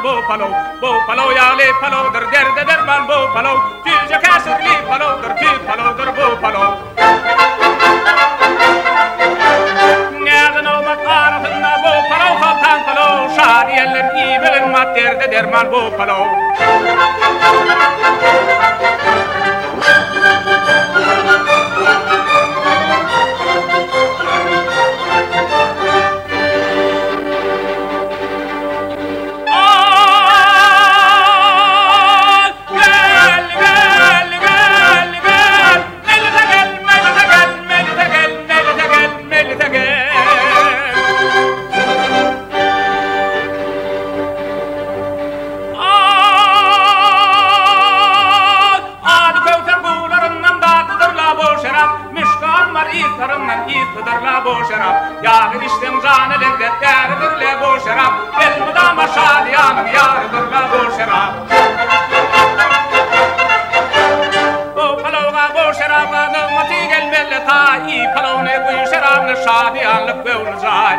bu palo yağlı palodur, derde derman bu palo, tüce kasırlı palodur, tüt palodur bu palo. Nereden olmak arasında bu palo, kaltan palo, şadiyeler iyi bilinmez, derde derman bu palo. İstarından istidarla bu şarap, yağır içtim canı lezzet yarıdırla bu şarap, elmudama şadiyanım yarıdırla bu şarap. Bu palovga bu şarabga nımmati gelmeli ta, iyi palovne bu şarabını şadiyanlık ve ulacay.